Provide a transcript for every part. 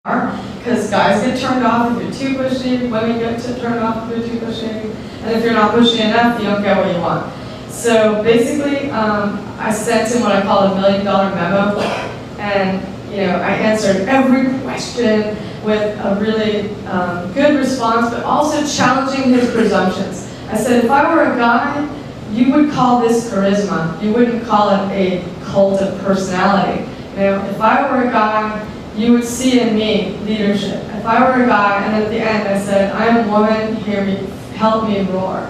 because guys get turned off if you're too pushy, women get turned off if you're too pushy, and if you're not pushy enough, you don't get what you want. So basically, I sent him what I call a $1 million memo, and I answered every question with a really good response, but also challenging his presumptions. I said, if I were a guy, you would call this charisma. You wouldn't call it a cult of personality. If I were a guy, you would see in me leadership. If I were a guy, and at the end I said, I am a woman, hear me, help me roar.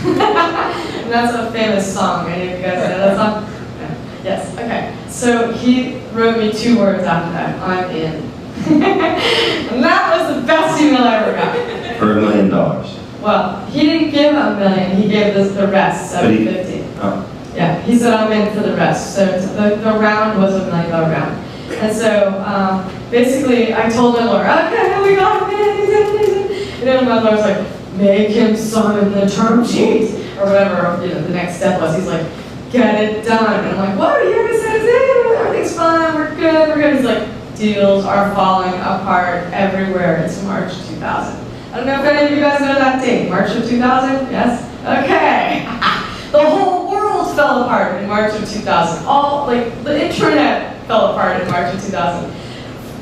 And that's a famous song. Any of you guys know that song? Yeah. Yes, okay. So he wrote me 2 words after that, I'm in. And that was the best email I ever got. For $1 million. Well, he didn't give $1 million, he gave us the rest, $750. Oh. Yeah, he said I'm in for the rest. So the round was $1 million round. And so basically I told my lawyer, okay, we got it, and my lawyer's like, make him sign the term sheet, or whatever, the next step was. He's like, get it done. And I'm like, what are you going to say? Everything's fine, we're good. He's like, deals are falling apart everywhere. It's March 2000. I don't know if any of you guys know that date, March of 2000, yes? Okay. The whole world fell apart in March of 2000. The internet fell apart in March of 2000.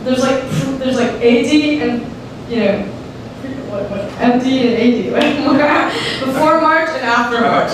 There's like AD and, MD and AD, before March and after March.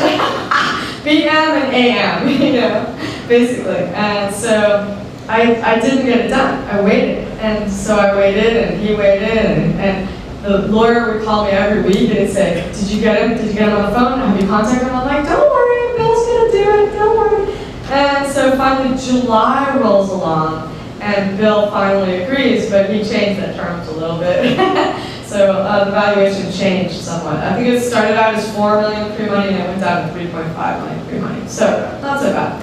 PM and AM, basically. And so I didn't get it done. I waited. And so I waited, and he waited, and the lawyer would call me every week and he'd say, did you get him? Did you get him on the phone? Have you contacted him? I'm like, don't worry, Bill's gonna do it, don't worry. And so finally July rolls along, and Bill finally agrees, but he changed the terms a little bit. So the valuation changed somewhat. I think it started out as $4 million pre-money, and it went down to $3.5 million pre-money. So not so bad.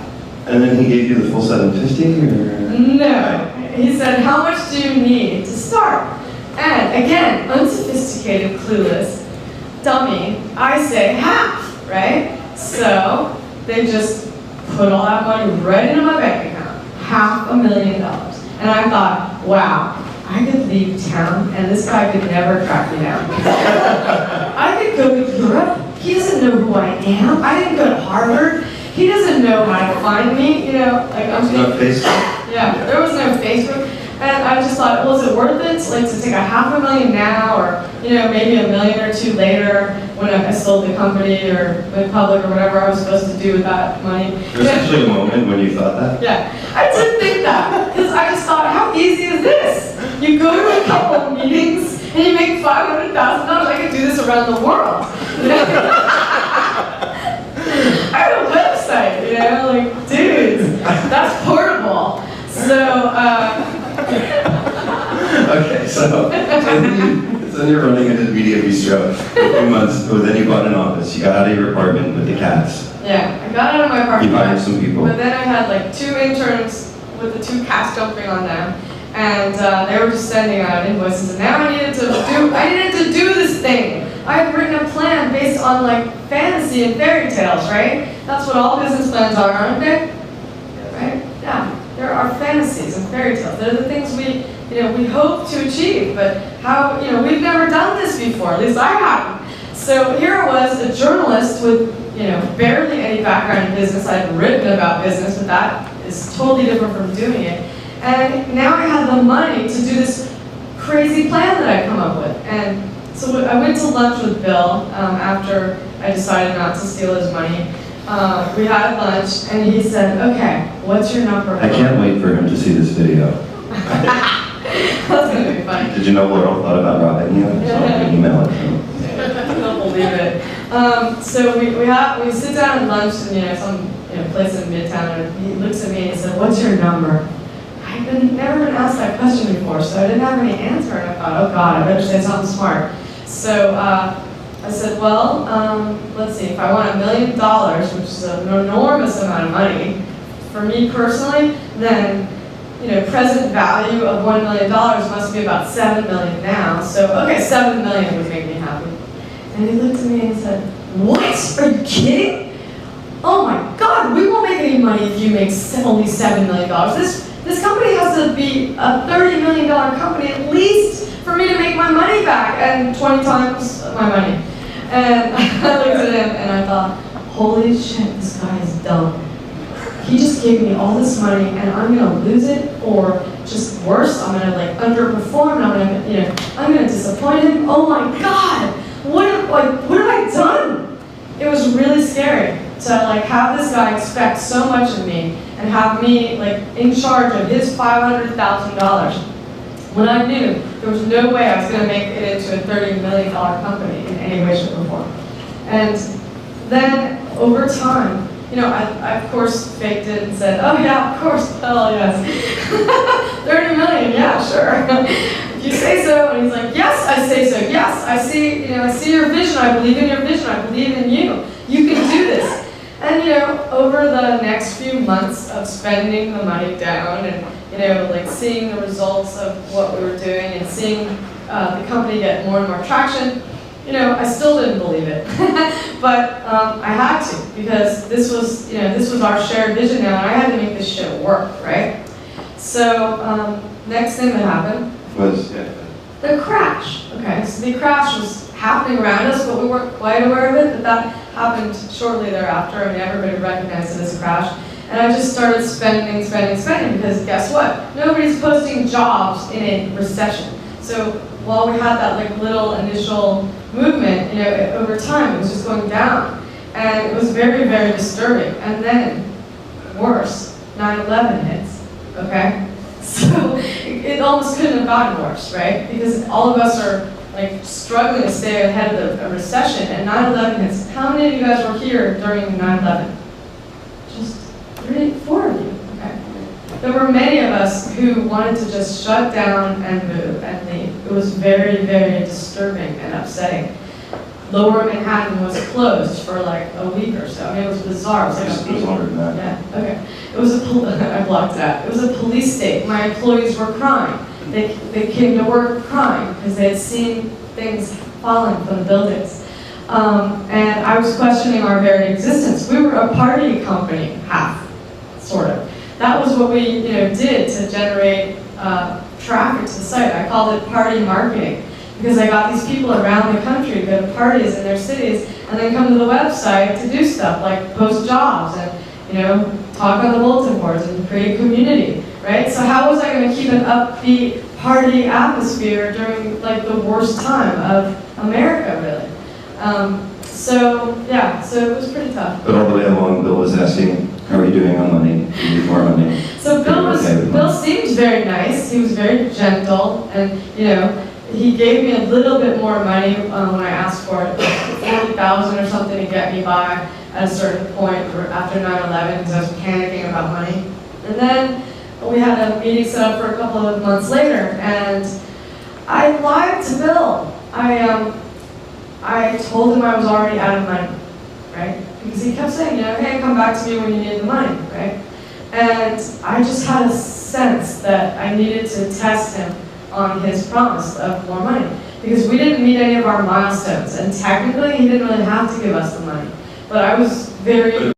And then he gave you the full $750, or? No. He said, how much do you need to start? And again, unsophisticated, clueless, dummy, I say half, right? So they just put all that money right into my bank account, $500,000. And I thought, wow, I could leave town and this guy could never track me down. I could go to Europe. He doesn't know who I am. I didn't go to Harvard. He doesn't know how to find me. There's no Facebook. Yeah, there was no Facebook. And I just thought, well, is it worth it to take a $500,000 now, or maybe $1 million or $2 later when I sold the company or went public or whatever I was supposed to do with that money? There's actually a moment when you thought that? Yeah, I did think that, because I just thought, how easy is this? You go to a couple of meetings and you make $500,000. I could do this around the world. I have a website, dudes, that's portable. So. Okay, so then you're running into MediaBistro for a few months, but then you bought an office. You got out of your apartment with the cats. Yeah, I got out of my apartment. You hired some people. But then I had 2 interns with the 2 cats jumping on them, and they were just sending out invoices. And now I needed to do this thing. I had written a plan based on fantasy and fairy tales, right? That's what all business plans are, aren't they? Right? Yeah. There are fantasies and fairy tales. They're the things we hope to achieve, but we've never done this before, at least I haven't. So here I was, a journalist with, barely any background in business. I'd written about business, but that is totally different from doing it. And now I had the money to do this crazy plan that I'd come up with. And so I went to lunch with Bill after I decided not to steal his money. We had lunch, and he said, okay, what's your number? I can't wait for him to see this video. That's going to be funny. Did you know Laurel thought about robbing you? So I'm going to email it to him. I don't believe it. So we sit down at lunch in some place in Midtown, and he looks at me and he said, what's your number? I'd never been asked that question before, so I didn't have any answer, and I thought, oh God, I better say something smart. So I said, well, let's see, if I want $1 million, which is an enormous amount of money, for me personally, then, present value of $1 million must be about $7 million now. So, okay, $7 million would make me happy. And he looked at me and said, what? Are you kidding? Oh my God, we won't make any money if you make only $7 million. This company has to be a $30 million company at least for me to make my money back and 20 times my money. And I looked at him and I thought, holy shit, this guy is dumb. He just gave me all this money and I'm gonna lose it, or just worse, I'm gonna like underperform, I'm gonna disappoint him. Oh my God, what have I done? It was really scary to like have this guy expect so much of me and have me like in charge of his $500,000 when I knew there was no way I was gonna make it into a $30 million company in any way, shape, or form. And then over time, I of course faked it and said, oh yeah, of course, hell yes. 30 million, yeah, sure. If you say so, and he's like, yes, I say so, yes, I see your vision, I believe in your vision, I believe in you. You can do this. And over the next few months of spending the money down and like seeing the results of what we were doing and seeing the company get more and more traction, I still didn't believe it, but I had to, because this was our shared vision now, and I had to make this shit work, right? So next thing that happened Was the crash. Okay, so the crash was happening around us, but we weren't quite aware of it. But that happened shortly thereafter, and everybody recognized it as a crash. And I just started spending, because guess what? Nobody's posting jobs in a recession. So while we had that like little initial movement, over time it was just going down, and it was very, very disturbing. And then, worse, 9/11 hits. Okay, so it almost couldn't have gotten worse, right? Because all of us are like struggling to stay ahead of a recession, and 9/11 hits. How many of you guys were here during 9/11? Just 3, 4 of you. Okay. There were many of us who wanted to just shut down and move and leave. It was very, very disturbing and upsetting. Lower Manhattan was closed for like a week or so. I mean, it was bizarre. It was it was longer than that. Yeah, okay. It was I blocked that. It was a police state. My employees were crying. They came to work crying because they had seen things falling from the buildings. And I was questioning our very existence. We were a party company, half, sort of. That was what we did to generate traffic to the site. I called it party marketing, because I got these people around the country to go to parties in their cities and then come to the website to do stuff like post jobs and talk on the bulletin boards and create community, right? So how was I going to keep an upbeat party atmosphere during like the worst time of America, really? So it was pretty tough. But all the way along, Bill was asking, how are you doing on money? You need more money. So Bill seemed very nice. He was very gentle, and he gave me a little bit more money when I asked for it, like $40,000 or something to get me by at a certain point after 9/11, because I was panicking about money. And then we had a meeting set up for a couple of months later, and I lied to Bill. I told him I was already out of money, right? Because he kept saying, hey, come back to me when you need the money, right? And I just had a sense that I needed to test him on his promise of more money, because we didn't meet any of our milestones, and technically he didn't really have to give us the money, but I was very